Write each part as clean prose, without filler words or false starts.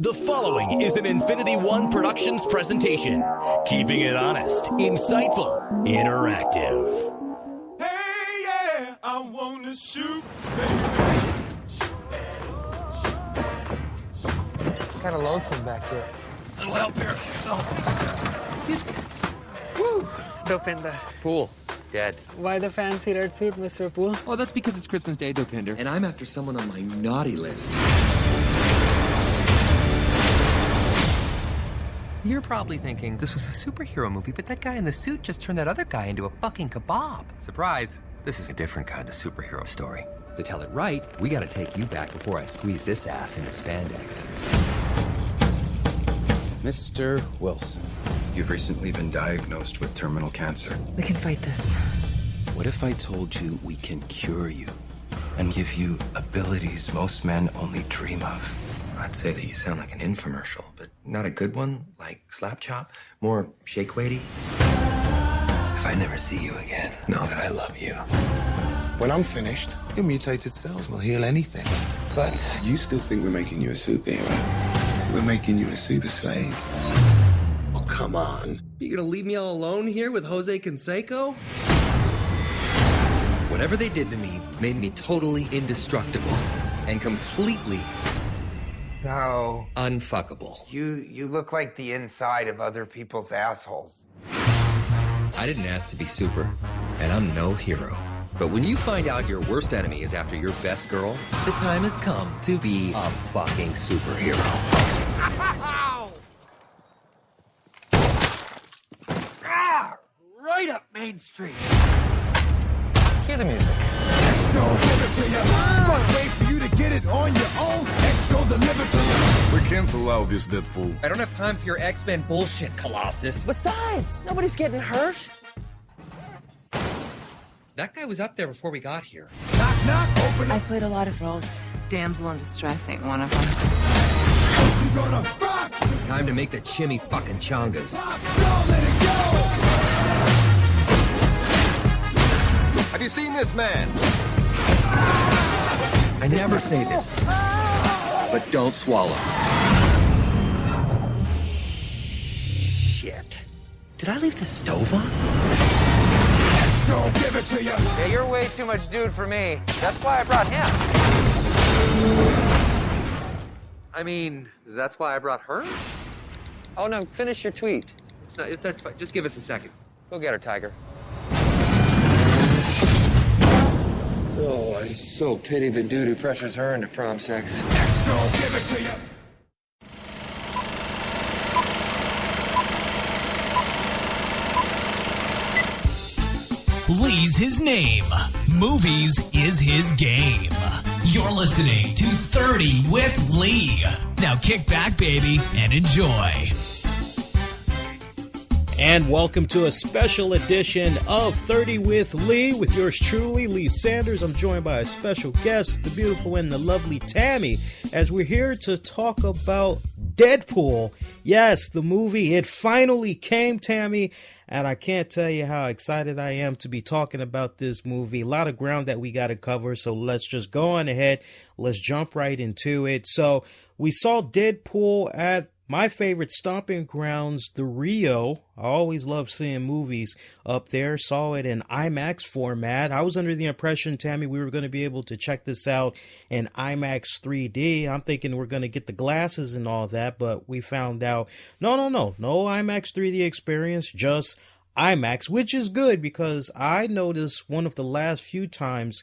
The following is an Infinity One Productions presentation. Keeping it honest, insightful, interactive. Hey, yeah, I wanna shoot. Kind of lonesome back here. Little help here. Oh. Excuse me. Woo! Dopinder. Pool. Dead. Why the fancy red suit, Mr. Poole? Oh, that's because it's Christmas Day, Dopinder. And I'm after someone on my naughty list. You're probably thinking this was a superhero movie, but that guy in the suit just turned that other guy into a fucking kebab. Surprise. This is a different kind of superhero story. To tell it right, we gotta take you back before I squeeze this ass into spandex. Mr. Wilson, you've recently been diagnosed with terminal cancer. We can fight this. What if I told you we can cure you and give you abilities most men only dream of? I'd say that you sound like an infomercial, but not a good one, like Slap Chop. More shake weighty. If I never see you again, know that I love you. When I'm finished, your mutated cells will heal anything. But you still think we're making you a superhero. We're making you a super slave. Oh, come on. You gonna leave me all alone here with Jose Canseco? Whatever they did to me made me totally indestructible and completely No. unfuckable. You look like the inside of other people's assholes. I didn't ask to be super, and I'm no hero. But when you find out your worst enemy is after your best girl, the time has come to be a fucking superhero. Right up Main Street. Cue the music. X gon' give it to you. Fuck, wait for you to get it on your own. X gon' deliver to you. We can't allow this, Deadpool. I don't have time for your X-Men bullshit, Colossus. Besides, nobody's getting hurt. That guy was up there before we got here. Knock, knock, open I've played a lot of roles. Damsel in distress ain't one of them. You gonna rock. Time to make the chimmy fucking chongas. Don't let it go. Have you seen this man? I never say this, but don't swallow. Shit. Did I leave the stove on? X gon' give it to you. Yeah, you're way too much dude for me. That's why I brought him. I mean, that's why I brought her? Oh, no, finish your tweet. That's fine. Just give us a second. Go get her, Tiger. Oh, I so pity the dude who pressures her into prom sex. X gon' give it to you. Lee's his name. Movies is his game. You're listening to 30 with Lee. Now kick back, baby, and enjoy. And welcome to a special edition of 30 with Lee with yours truly, Lee Sanders. I'm joined by a special guest, the beautiful and the lovely Tammy, as we're here to talk about Deadpool. Yes, the movie, it finally came, Tammy, and I can't tell you how excited I am to be talking about this movie. A lot of ground that we got to cover, so let's just go on ahead. Let's jump right into it. So we saw Deadpool at my favorite stomping grounds, the Rio. I always love seeing movies up there. Saw it in IMAX format. I was under the impression, Tammy, we were going to be able to check this out in IMAX 3D. I'm thinking we're going to get the glasses and all that, but we found out, no IMAX 3D experience, just IMAX, which is good because I noticed one of the last few times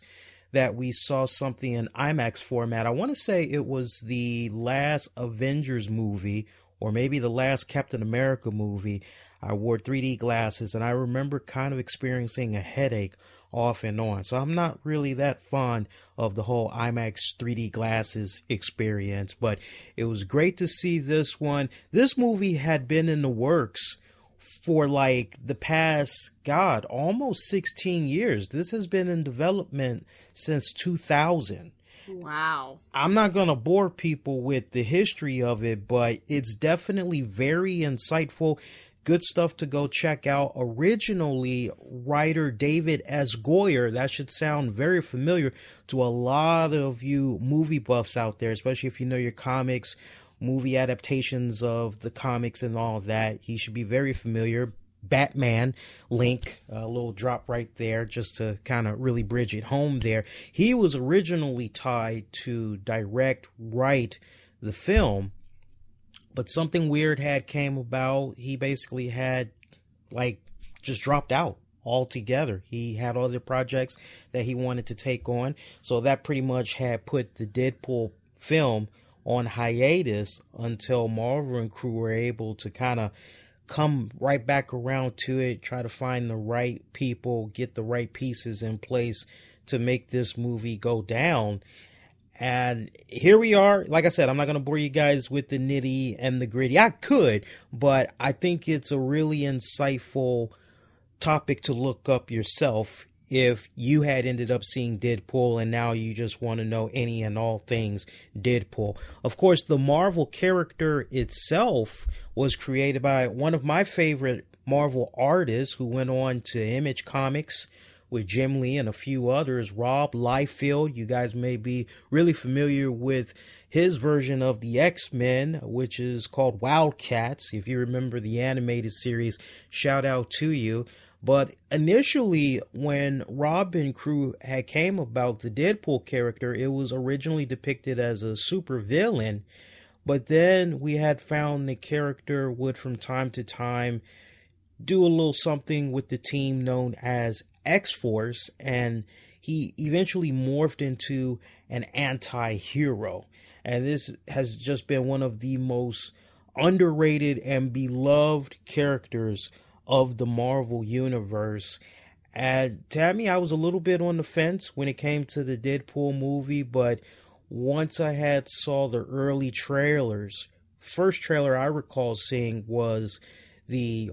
that we saw something in IMAX format. I want to say it was the last Avengers movie or maybe the last Captain America movie. I wore 3D glasses and I remember kind of experiencing a headache off and on. So I'm not really that fond of the whole IMAX 3D glasses experience, but it was great to see this one. This movie had been in the works for like the past, almost 16 years. This has been in development since 2000. Wow. I'm not going to bore people with the history of it, but it's definitely very insightful. Good stuff to go check out. Originally, writer David S. Goyer, that should sound very familiar to a lot of you movie buffs out there, especially if you know your comics, movie adaptations of the comics and all of that, he should be very familiar. Batman link, a little drop right there just to kind of really bridge it home there. He was originally tied to write the film, but something weird had came about. He basically had just dropped out altogether. He had other projects that he wanted to take on, so that pretty much had put the Deadpool film on hiatus until Marvel and crew were able to kind of come right back around to it, try to find the right people, get the right pieces in place to make this movie go down. And here we are. Like I said, I'm not going to bore you guys with the nitty and the gritty. I could, but I think it's a really insightful topic to look up yourself if you had ended up seeing Deadpool and now you just want to know any and all things Deadpool. Of course, the Marvel character itself was created by one of my favorite Marvel artists who went on to Image Comics with Jim Lee and a few others, Rob Liefeld. You guys may be really familiar with his version of the X-Men, which is called Wildcats. If you remember the animated series, shout out to you. But initially, when Rob and crew had came about the Deadpool character, it was originally depicted as a super villain. But then we had found the character would from time to time do a little something with the team known as X-Force, and he eventually morphed into an anti-hero. And this has just been one of the most underrated and beloved characters of the Marvel Universe. And Tammy, I was a little bit on the fence when it came to the Deadpool movie, but once I had saw the early trailers, first trailer I recall seeing was the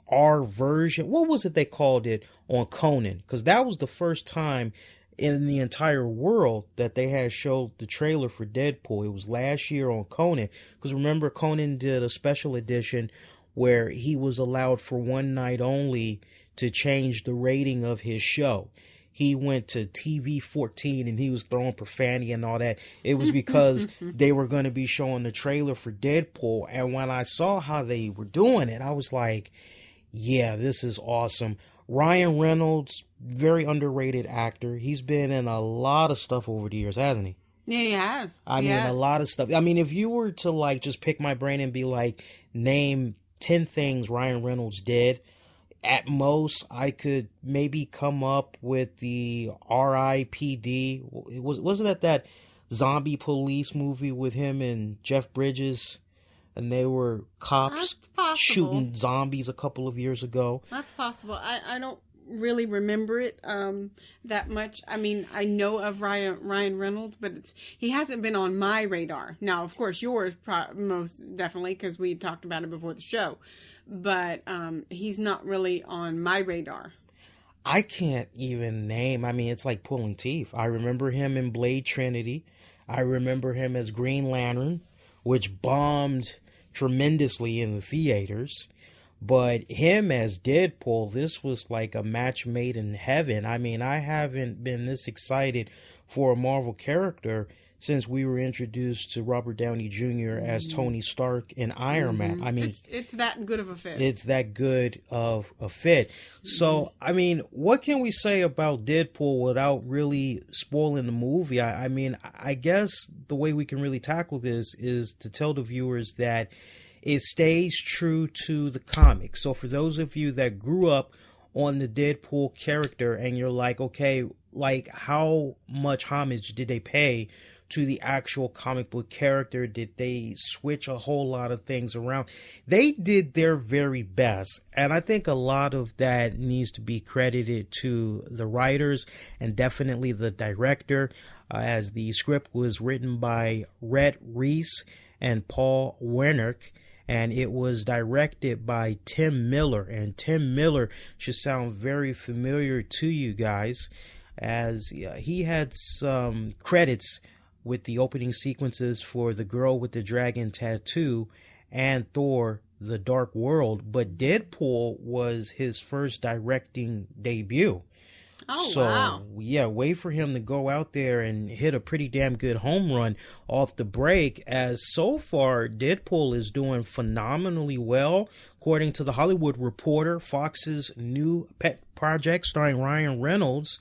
R version. What was it they called it on Conan? Because that was the first time in the entire world that they had showed the trailer for Deadpool. It was last year on Conan. Because remember, Conan did a special edition where he was allowed for one night only to change the rating of his show. He went to TV 14 and he was throwing profanity and all that. It was because they were going to be showing the trailer for Deadpool. And when I saw how they were doing it, I was like, yeah, this is awesome. Ryan Reynolds, very underrated actor. He's been in a lot of stuff over the years, hasn't he? Yeah, he has. I mean, a lot of stuff. I mean, if you were to just pick my brain and be like, name 10 things Ryan Reynolds did, at most I could maybe come up with the R.I.P.D. Wasn't that zombie police movie with him and Jeff Bridges, and they were cops shooting zombies a couple of years ago? That's possible. I don't really remember it that much. I mean, I know of Ryan Reynolds, but he hasn't been on my radar. Now, of course, yours most definitely, because we talked about it before the show. But he's not really on my radar. I can't even name. I mean, it's like pulling teeth. I remember him in Blade Trinity. I remember him as Green Lantern, which bombed tremendously in the theaters. But him as Deadpool, this was like a match made in heaven. I mean, I haven't been this excited for a Marvel character since we were introduced to Robert Downey Jr. as Tony Stark in Iron Man. I mean, it's that good of a fit. It's that good of a fit. So, I mean, what can we say about Deadpool without really spoiling the movie? I mean, I guess the way we can really tackle this is to tell the viewers that it stays true to the comics. So for those of you that grew up on the Deadpool character and you're like, okay, like how much homage did they pay to the actual comic book character? Did they switch a whole lot of things around? They did their very best. And I think a lot of that needs to be credited to the writers and definitely the director, as the script was written by Rhett Reese and Paul Wernick. And it was directed by Tim Miller. And Tim Miller should sound very familiar to you guys, as he had some credits with the opening sequences for The Girl with the Dragon Tattoo and Thor: The Dark World. But Deadpool was his first directing debut. Oh, so, wow. Yeah, wait for him to go out there and hit a pretty damn good home run off the break, as so far Deadpool is doing phenomenally well. According to The Hollywood Reporter, Fox's new pet project starring Ryan Reynolds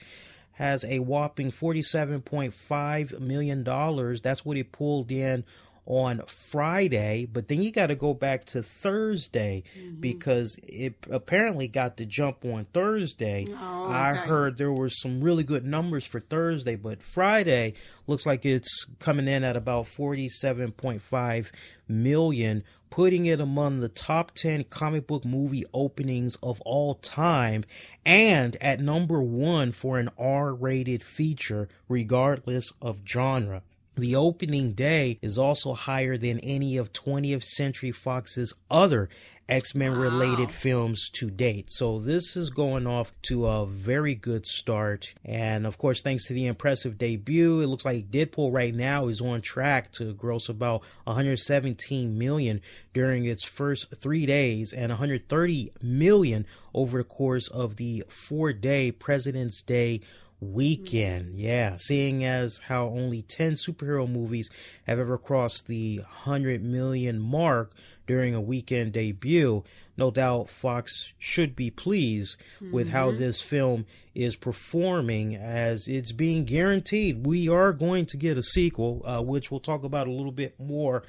has a whopping $47.5 million. That's what it pulled in on Friday, but then you got to go back to Thursday because it apparently got the jump on Thursday. Oh, okay. I heard there were some really good numbers for Thursday, but Friday looks like it's coming in at about 47.5 million, putting it among the top 10 comic book movie openings of all time and at number 1 for an R-rated feature regardless of genre. The opening day is also higher than any of 20th Century Fox's other X-Men related films to date. So this is going off to a very good start. And of course, thanks to the impressive debut, it looks like Deadpool right now is on track to gross about 117 million during its first 3 days and 130 million over the course of the 4-day President's Day weekend. Yeah, seeing as how only 10 superhero movies have ever crossed the 100 million mark during a weekend debut, no doubt Fox should be pleased with how this film is performing, as it's being guaranteed we are going to get a sequel, which we'll talk about a little bit more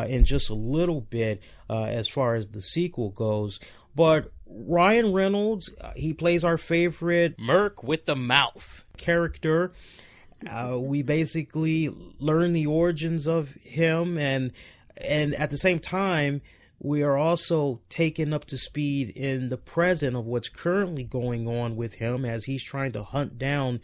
in just a little bit as far as the sequel goes. But Ryan Reynolds, he plays our favorite Merc with the mouth character. We basically learn the origins of him, and at the same time, we are also taken up to speed in the present of what's currently going on with him as he's trying to hunt down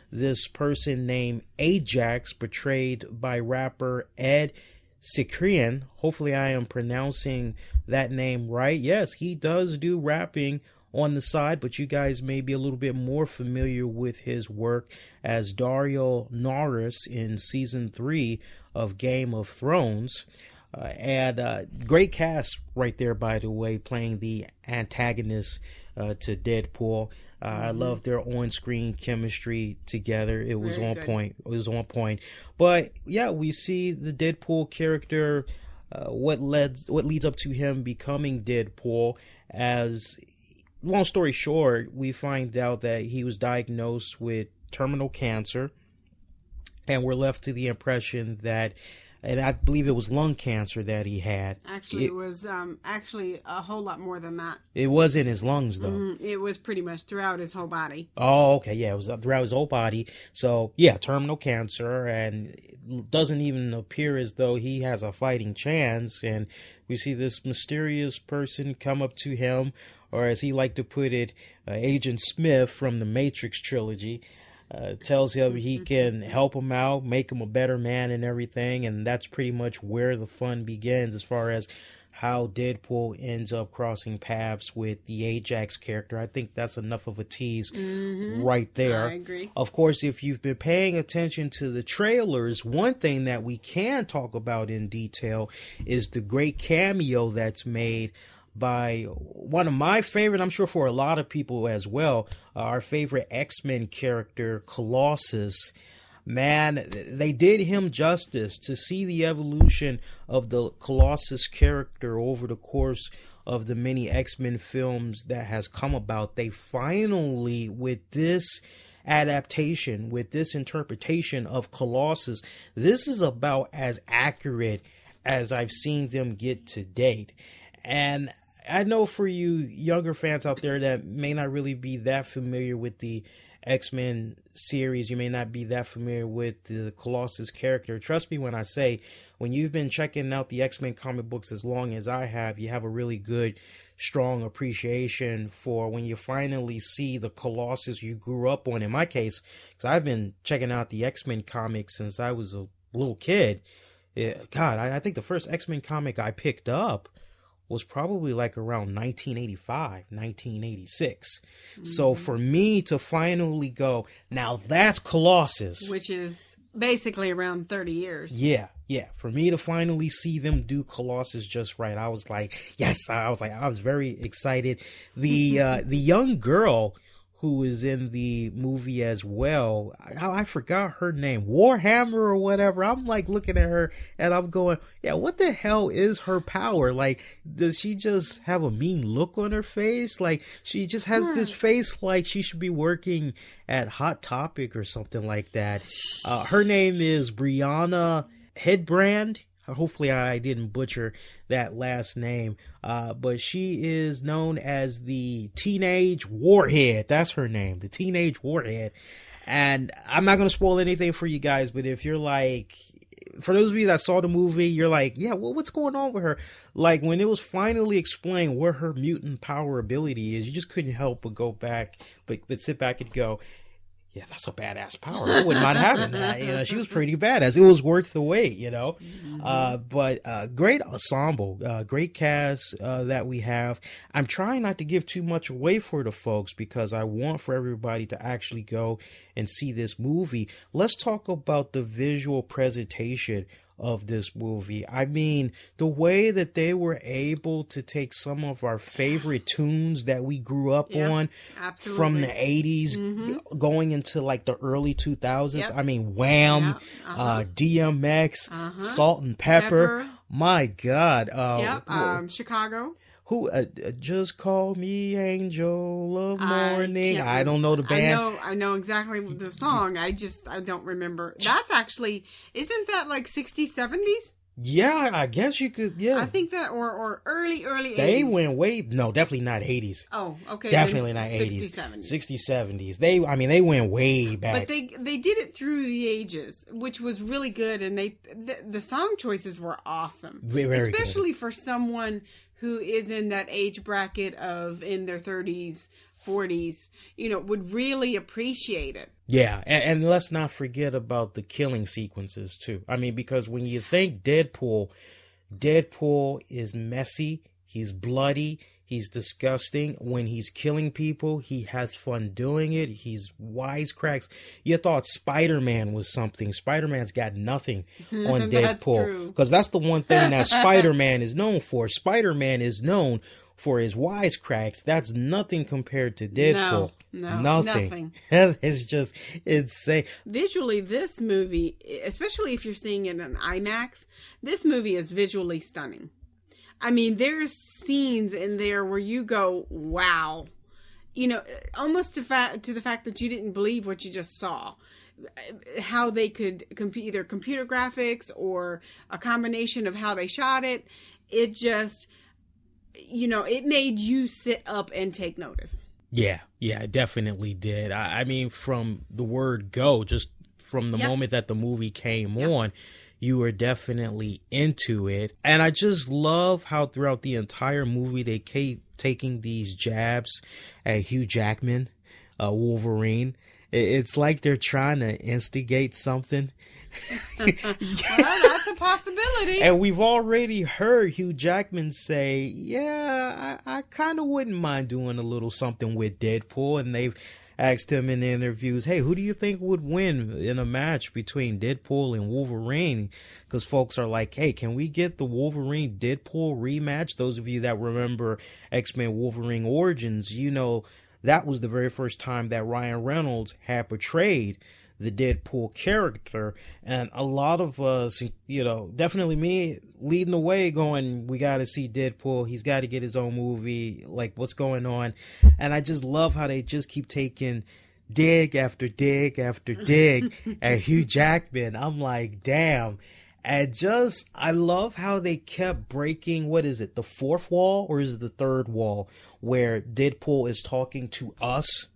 this person named Ajax, portrayed by rapper Ed Sikrian. Hopefully I am pronouncing that name right. Yes, he does do rapping on the side, but you guys may be a little bit more familiar with his work as Dario Norris in season 3 of Game of Thrones. And great cast right there, by the way, playing the antagonist to Deadpool. I love their on-screen chemistry together. It was on point. It was on point. But yeah, we see the Deadpool character, what leads up to him becoming Deadpool. As long story short, we find out that he was diagnosed with terminal cancer, and we're left to the impression that, and I believe it was lung cancer that he had. Actually, it was actually a whole lot more than that. It was in his lungs, though. It was pretty much throughout his whole body. Oh, okay, yeah, it was throughout his whole body. So, yeah, terminal cancer, and it doesn't even appear as though he has a fighting chance. And we see this mysterious person come up to him, or as he liked to put it, Agent Smith from the Matrix trilogy. Tells him he can help him out, make him a better man and everything, and that's pretty much where the fun begins as far as how Deadpool ends up crossing paths with the Ajax character. I think that's enough of a tease right there. I agree. Of course, if you've been paying attention to the trailers, one thing that we can talk about in detail is the great cameo that's made by one of my favorite, I'm sure for a lot of people as well, our favorite X-Men character, Colossus. Man, they did him justice to see the evolution of the Colossus character over the course of the many X-Men films that has come about. They finally, with this adaptation, with this interpretation of Colossus, this is about as accurate as I've seen them get to date. And I know for you younger fans out there that may not really be that familiar with the X-Men series, you may not be that familiar with the Colossus character. Trust me when I say, when you've been checking out the X-Men comic books as long as I have, you have a really good, strong appreciation for when you finally see the Colossus you grew up on. In my case, because I've been checking out the X-Men comics since I was a little kid. God, I think the first X-Men comic I picked up was probably like around 1985, 1986. So for me to finally go, now that's Colossus. Which is basically around 30 years. Yeah. For me to finally see them do Colossus just right, I was like, yes. I was very excited. The young girl who is in the movie as well. I forgot her name, Warhammer or whatever. I'm like looking at her and I'm going, yeah, what the hell is her power? Like, does she just have a mean look on her face? Like, she just has this face like she should be working at Hot Topic or something like that. Her name is Brianna Headbrand. Hopefully I didn't butcher that last name. But she is known as the Teenage Warhead. That's her name, the Teenage Warhead. And I'm not going to spoil anything for you guys, but if you're like, for those of you that saw the movie, you're like, yeah, well, what's going on with her? Like, when it was finally explained what her mutant power ability is, you just couldn't help but go back, but sit back and go, yeah, that's a badass power. I wouldn't mind having that. You know, she was pretty badass. It was worth the wait, you know. But great ensemble, great cast that we have. I'm trying not to give too much away for the folks because I want for everybody to actually go and see this movie. Let's talk about the visual presentation of this movie. I mean, the way that they were able to take some of our favorite tunes that we grew up on from the 80s going into like the early 2000s. I mean, Wham, DMX, Salt and Pepper. My God. Chicago. Who just call me Angel of Morning. I don't know the band. I know exactly the song. I don't remember. That's actually, isn't that like 60s, 70s? Yeah, I guess you could. Yeah, I think that or early 80s. They went way definitely not 80s. Oh, okay, definitely not 80s. 80s, 60s, 70s. They went way back. But they did it through the ages, which was really good, and the song choices were awesome, very especially good. For someone who is in that age bracket of in their 30s, 40s, you know, would really appreciate it. Yeah, and let's not forget about the killing sequences too. I mean, because when you think Deadpool is messy, he's bloody, he's disgusting. When he's killing people, he has fun doing it. He's wisecracks. You thought Spider-Man was something. Spider-Man's got nothing on Deadpool. Because that's the one thing that Spider-Man is known for. Spider-Man is known for his wisecracks. That's nothing compared to Deadpool. No, nothing. It's just insane. Visually, this movie, especially if you're seeing it in IMAX, this movie is visually stunning. I mean, there's scenes in there where you go, wow. You know, almost to the fact that you didn't believe what you just saw. How they could either computer graphics or a combination of how they shot it. It just, you know, it made you sit up and take notice. Yeah, it definitely did. I mean, from the word go, just from the moment that the movie came on, you were definitely into it. And I just love how throughout the entire movie they keep taking these jabs at Hugh Jackman, Wolverine. It's like they're trying to instigate something. Well, that's a possibility. And we've already heard Hugh Jackman say, yeah, I kind of wouldn't mind doing a little something with Deadpool. And they've asked him in interviews, hey, who do you think would win in a match between Deadpool and Wolverine? Because folks are like, hey, can we get the Wolverine Deadpool rematch? Those of you that remember X-Men Wolverine Origins, you know, that was the very first time that Ryan Reynolds had portrayed the Deadpool character, and a lot of us, you know, definitely me leading the way going, we got to see Deadpool, he's got to get his own movie, like what's going on. And I just love how they just keep taking dig after dig after dig at Hugh Jackman. I'm like, damn. And just, I love how they kept breaking, what is it, the fourth wall, or is it the third wall, where Deadpool is talking to us?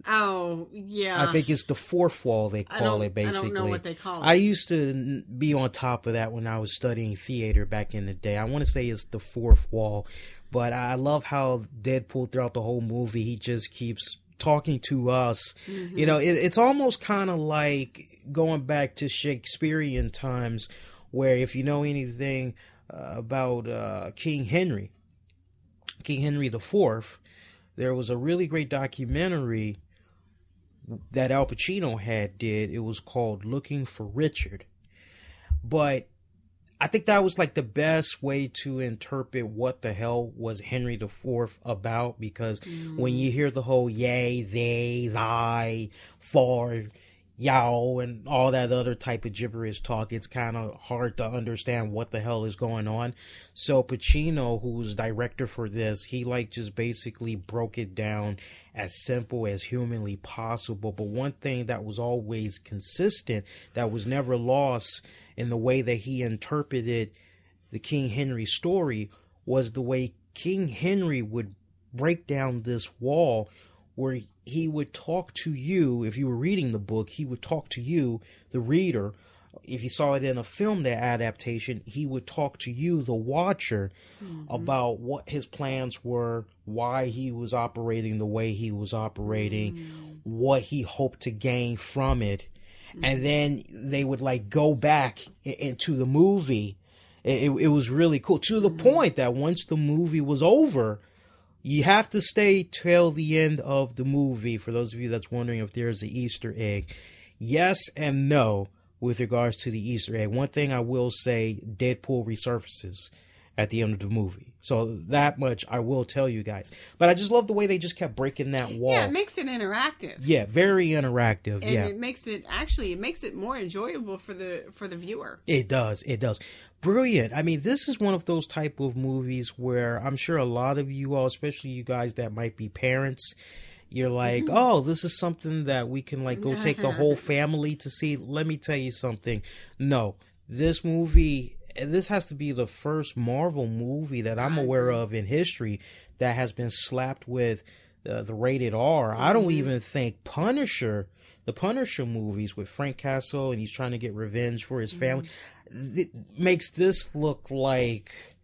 Oh, yeah. I think it's the fourth wall, they call it, basically. I don't know what they call it. I used to be on top of that when I was studying theater back in the day. I want to say it's the fourth wall. But I love how Deadpool, throughout the whole movie, he just keeps talking to us. Mm-hmm. You know, it's almost kind of like going back to Shakespearean times, where if you know anything about King Henry IV, there was a really great documentary that Al Pacino did. It was called Looking for Richard. But I think that was like the best way to interpret what the hell was Henry IV about, because when you hear the whole yay, they, thy, for, yow, and all that other type of gibberish talk, it's kind of hard to understand what the hell is going on. So Pacino, who's director for this, he like just basically broke it down as simple as humanly possible. But one thing that was always consistent, that was never lost in the way that he interpreted the King Henry story, was the way King Henry would break down this wall where he would talk to you. If you were reading the book, he would talk to you, the reader. If you saw it in a film adaptation, he would talk to you, the watcher, about what his plans were, why he was operating the way he was operating, what he hoped to gain from it. And then they would like go back into the movie. It was really cool, to the point that once the movie was over, you have to stay till the end of the movie. For those of you that's wondering if there's an Easter egg, yes and no with regards to the Easter egg. One thing I will say, Deadpool resurfaces at the end of the movie. So that much I will tell you guys. But I just love the way they just kept breaking that wall. Yeah, it makes it interactive. Yeah, very interactive. And yeah, it makes it more enjoyable for the viewer. It does. Brilliant. I mean, this is one of those type of movies where I'm sure a lot of you all, especially you guys that might be parents, you're like, oh, this is something that we can like go take the whole family to see. Let me tell you something. No, this movie, this has to be the first Marvel movie that I'm aware of in history that has been slapped with the rated R. I don't even think the Punisher movies with Frank Castle and he's trying to get revenge for his family, it makes this look like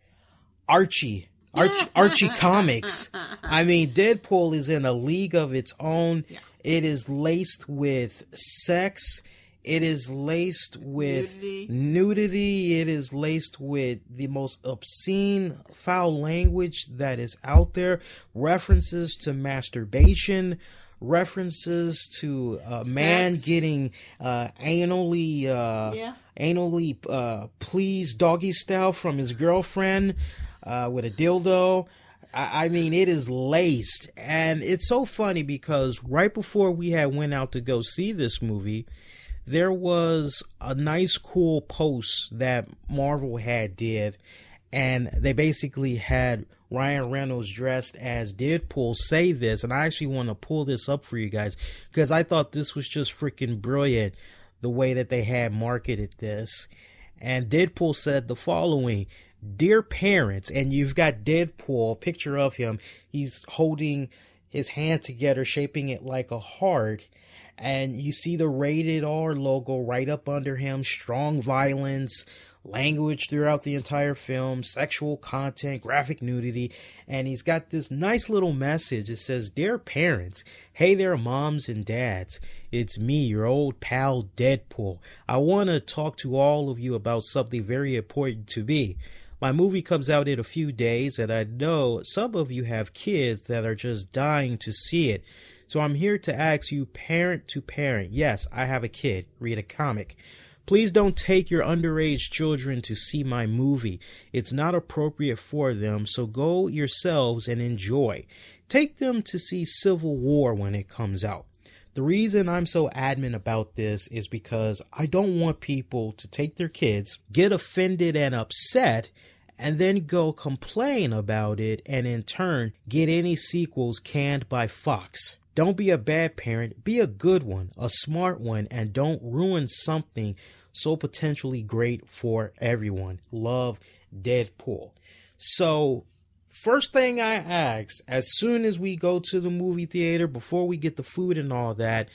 Archie comics. I mean, Deadpool is in a league of its own. Yeah. It is laced with sex. It is laced with nudity. It is laced with the most obscene, foul language that is out there. References to masturbation. References to a man getting anally pleased doggy style from his girlfriend with a dildo. I mean, it is laced. And it's so funny because right before we had went out to go see this movie, there was a nice cool post that Marvel did, and they basically had Ryan Reynolds dressed as Deadpool say this, and I actually want to pull this up for you guys because I thought this was just freaking brilliant the way that they had marketed this. And Deadpool said the following: "Dear parents," and you've got Deadpool, a picture of him, he's holding his hand together, shaping it like a heart. And you see the rated R logo right up under him. Strong violence, language throughout the entire film, sexual content, graphic nudity. And he's got this nice little message. It says, "Dear parents, hey there moms and dads. It's me, your old pal Deadpool. I want to talk to all of you about something very important to me. My movie comes out in a few days, and I know some of you have kids that are just dying to see it. So I'm here to ask you, parent to parent, yes, I have a kid, read a comic. Please don't take your underage children to see my movie. It's not appropriate for them, so go yourselves and enjoy. Take them to see Civil War when it comes out. The reason I'm so adamant about this is because I don't want people to take their kids, get offended and upset, and then go complain about it and in turn get any sequels canned by Fox. Don't be a bad parent, be a good one, a smart one, and don't ruin something so potentially great for everyone. Love, Deadpool." So, first thing I ask, as soon as we go to the movie theater, before we get the food and all that,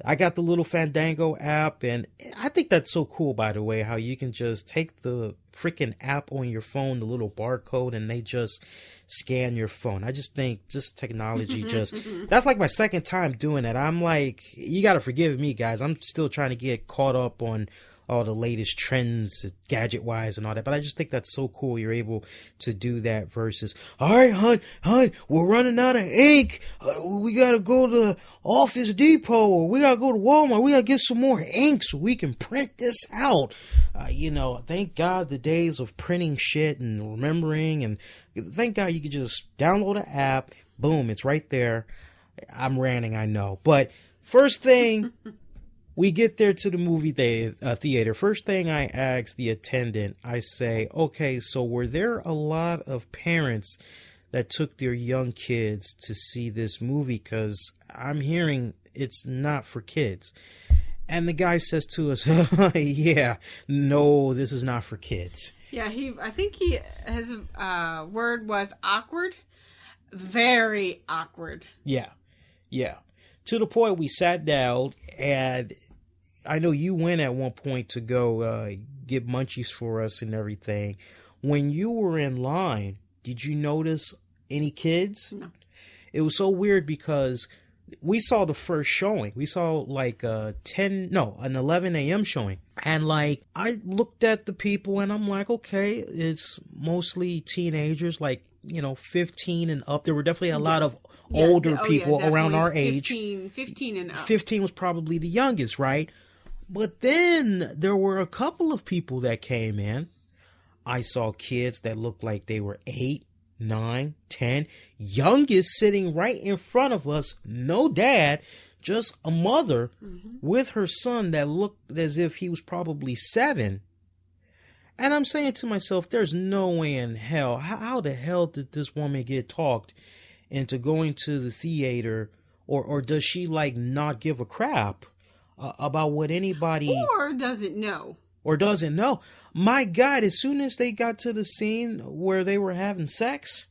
I got the little Fandango app, and I think that's so cool, by the way, how you can just take the freaking app on your phone, the little barcode, and they just scan your phone. I just think just technology that's like my second time doing it. I'm like, you got to forgive me, guys. I'm still trying to get caught up on all the latest trends gadget wise and all that. But I just think that's so cool. You're able to do that versus, all right, hon, we're running out of ink. We got to go to Office Depot, or we got to go to Walmart. We got to get some more ink so we can print this out. Thank God the days of printing shit and remembering, and thank God you could just download an app. Boom, it's right there. I'm ranting, I know. But first thing, we get there to the movie theater. First thing I ask the attendant, I say, okay, so were there a lot of parents that took their young kids to see this movie? Because I'm hearing it's not for kids. And the guy says to us, yeah, no, this is not for kids. Yeah, I think his word was awkward. Very awkward. Yeah. To the point we sat down, and I know you went at one point to go get munchies for us and everything. When you were in line, did you notice any kids? No. It was so weird because we saw the first showing. We saw like an 11 a.m. showing. And I looked at the people and I'm like, okay, it's mostly teenagers, 15 and up. There were definitely a lot of older people around our age. 15 and up. 15 was probably the youngest, right? But then there were a couple of people that came in. I saw kids that looked like they were 8, 9, 10. Youngest sitting right in front of us. No dad, just a mother with her son that looked as if he was probably 7. And I'm saying to myself, there's no way in hell. How the hell did this woman get talked into going to the theater? Or does she not give a crap about what anybody... Or doesn't know. My God, as soon as they got to the scene where they were having sex,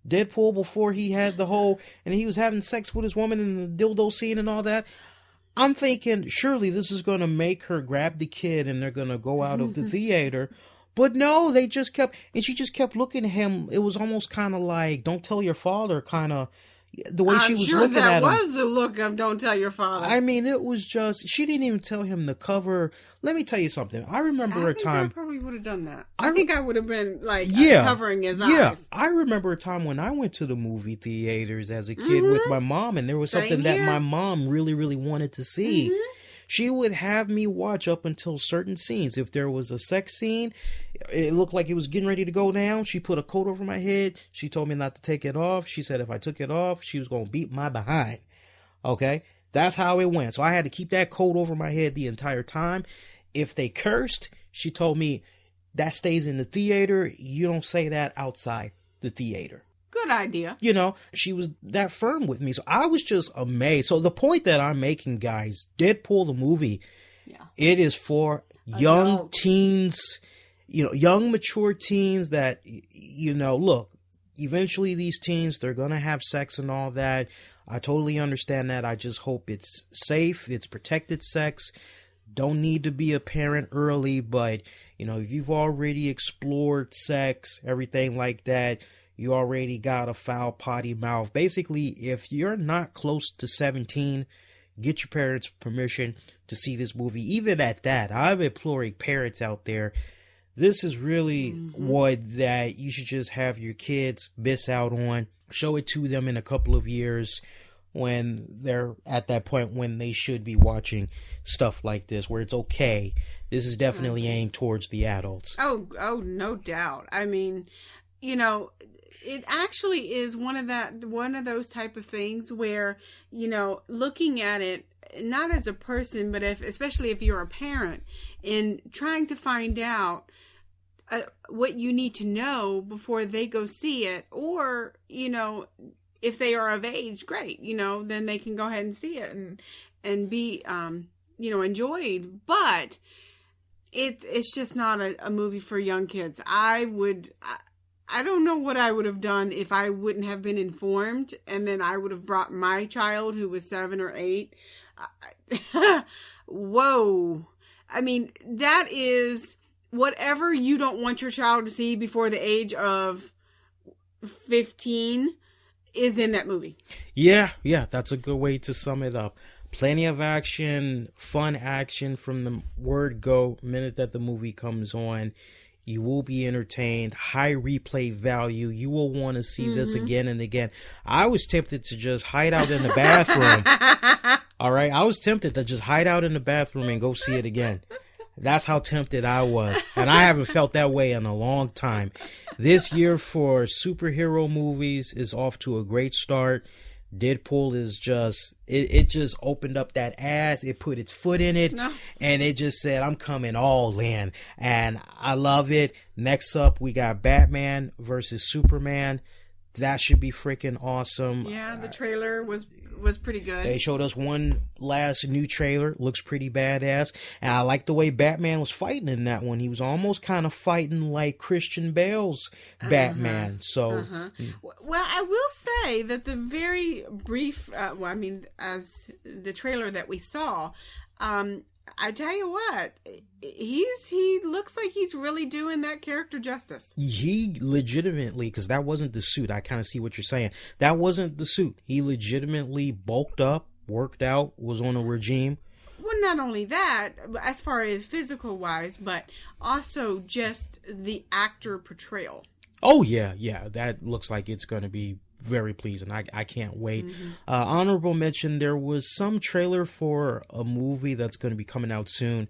Deadpool, before he had and he was having sex with his woman in the dildo scene and all that, I'm thinking, surely this is going to make her grab the kid and they're going to go out of the theater. But no, she just kept looking at him. It was almost kind of like, don't tell your father, kind of, the way she was looking at him. I'm sure that was the look of don't tell your father. I mean, it was just, she didn't even tell him the cover. Let me tell you something. I remember a time. I probably would have done that. I think I would have been covering his eyes. Yeah, I remember a time when I went to the movie theaters as a kid with my mom, and there was something that my mom really, really wanted to see. She would have me watch up until certain scenes. If there was a sex scene, it looked like it was getting ready to go down. She put a coat over my head. She told me not to take it off. She said if I took it off, she was going to beat my behind. Okay? That's how it went. So I had to keep that coat over my head the entire time. If they cursed, she told me that stays in the theater. You don't say that outside the theater. Good idea. She was that firm with me. So I was just amazed. So the point that I'm making, guys, Deadpool the movie, it is for young teens, young mature teens that, look, eventually these teens, they're going to have sex and all that. I totally understand that. I just hope it's safe. It's protected sex. Don't need to be a parent early, but, if you've already explored sex, everything like that, you already got a foul potty mouth. Basically, if you're not close to 17, get your parents' permission to see this movie. Even at that, I'm imploring parents out there, this is really what that you should just have your kids miss out on. Show it to them in a couple of years when they're at that point when they should be watching stuff like this, where it's okay. This is definitely aimed towards the adults. Oh, no doubt. I mean, it actually is one of those type of things where, looking at it, not as a person, but especially if you're a parent, and trying to find out what you need to know before they go see it, or, if they are of age, great, then they can go ahead and see it and be, enjoyed. But it's just not a movie for young kids. I don't know what I would have done if I wouldn't have been informed, and then I would have brought my child who was 7 or 8. Whoa. I mean, that is whatever you don't want your child to see before the age of 15 is in that movie. Yeah, that's a good way to sum it up. Plenty of action, fun action from the word go. Minute that the movie comes on, you will be entertained. High replay value. You will want to see this again and again. I was tempted to just hide out in the bathroom. All right. I was tempted to just hide out in the bathroom and go see it again. That's how tempted I was. And I haven't felt that way in a long time. This year for superhero movies is off to a great start. Deadpool is just, it just opened up that ass. It put its foot in it. And it just said, I'm coming all in. And I love it. Next up, we got Batman versus Superman. That should be freaking awesome. Yeah, the trailer was pretty good. They showed us one last new trailer. Looks pretty badass. And I like the way Batman was fighting in that one. He was almost kind of fighting like Christian Bale's Batman. So, Well, I will say that the very brief, as the trailer that we saw, I tell you what, he looks like he's really doing that character justice. He legitimately, because that wasn't the suit. I kind of see what you're saying. That wasn't the suit. He legitimately bulked up, worked out, was on a regime. Well, not only that, as far as physical wise, but also just the actor portrayal. Oh, yeah. That looks like it's going to be very pleasing. I can't wait. Honorable mention, there was some trailer for a movie that's going to be coming out soon,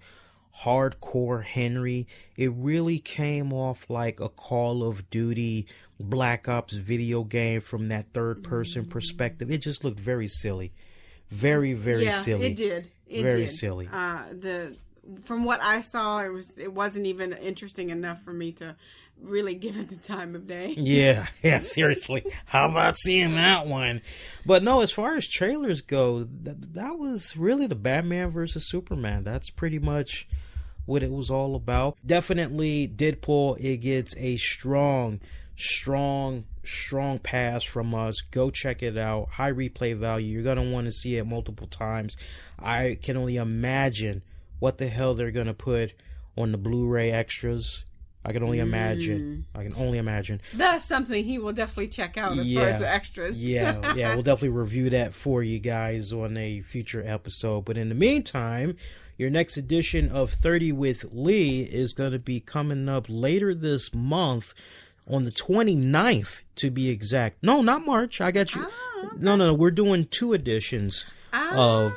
Hardcore Henry. It really came off like a Call of Duty Black Ops video game from that third person perspective. It just looked very silly. Very silly. It did. Very silly. From what I saw, it wasn't even interesting enough for me to really give it the time of day. Yeah, seriously. How about seeing that one? But no, as far as trailers go, that was really the Batman versus Superman. That's pretty much what it was all about. Definitely Deadpool, it gets a strong pass from us. Go check it out. High replay value. You're going to want to see it multiple times. I can only imagine what the hell they're going to put on the Blu-ray extras. I can only imagine. That's something he will definitely check out as far as the extras. yeah, we'll definitely review that for you guys on a future episode. But in the meantime, your next edition of 30 with Lee is going to be coming up later this month on the 29th, to be exact. No, not March. I got you. Okay. No. We're doing 2 editions of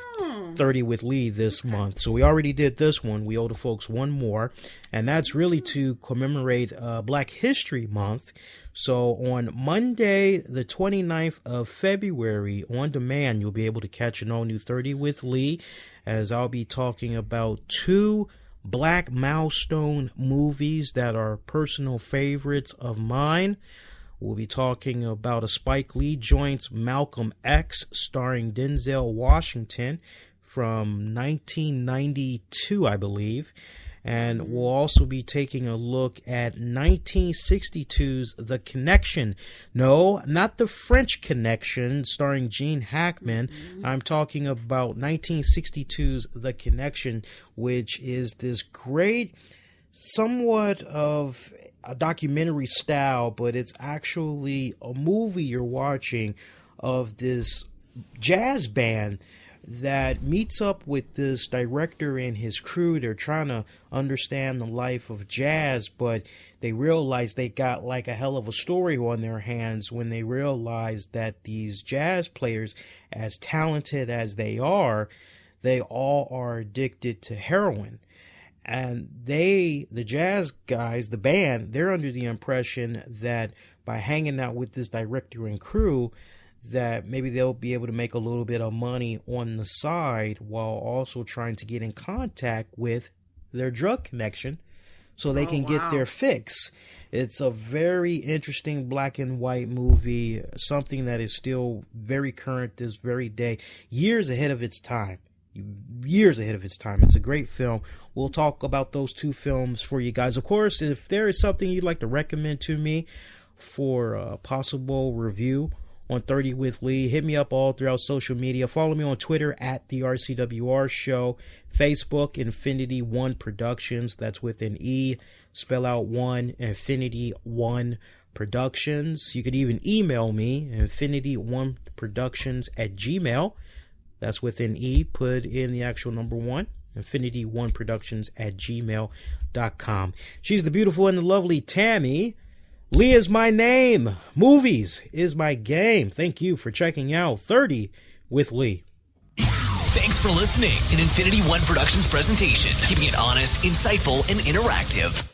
30 with Lee this month. So we already did this one. We owe the folks one more. And that's really to commemorate Black History Month. So on Monday, the 29th of February, on demand, you'll be able to catch an all-new 30 with Lee, as I'll be talking about 2 Black milestone movies that are personal favorites of mine. We'll be talking about a Spike Lee joint, Malcolm X, starring Denzel Washington, from 1992, I believe. And we'll also be taking a look at 1962's The Connection. No, not The French Connection, starring Gene Hackman. I'm talking about 1962's The Connection, which is this great, somewhat of a documentary style, but it's actually a movie you're watching of this jazz band that meets up with this director and his crew. They're trying to understand the life of jazz, but they realize they got like a hell of a story on their hands when they realize that these jazz players, as talented as they all are addicted to heroin. And the jazz guys, the band, they're under the impression that by hanging out with this director and crew, that maybe they'll be able to make a little bit of money on the side while also trying to get in contact with their drug connection so they can get their fix. It's a very interesting black and white movie, something that is still very current this very day, years ahead of its time. It's a great film. We'll talk about those 2 films for you guys. Of course, if there is something you'd like to recommend to me for a possible review on 30 with Lee, hit me up all throughout social media. Follow me on Twitter at the RCWR Show, Facebook Infinity One Productions. That's with an E. Spell out one, Infinity One Productions. You could even email me, infinity1productions@gmail.com. That's with an E. Put in the actual number 1. Infinity1productions@gmail.com. She's the beautiful and the lovely Tammy. Lee is my name. Movies is my game. Thank you for checking out 30 with Lee. Thanks for listening. An Infinity One Productions presentation, keeping it honest, insightful, and interactive.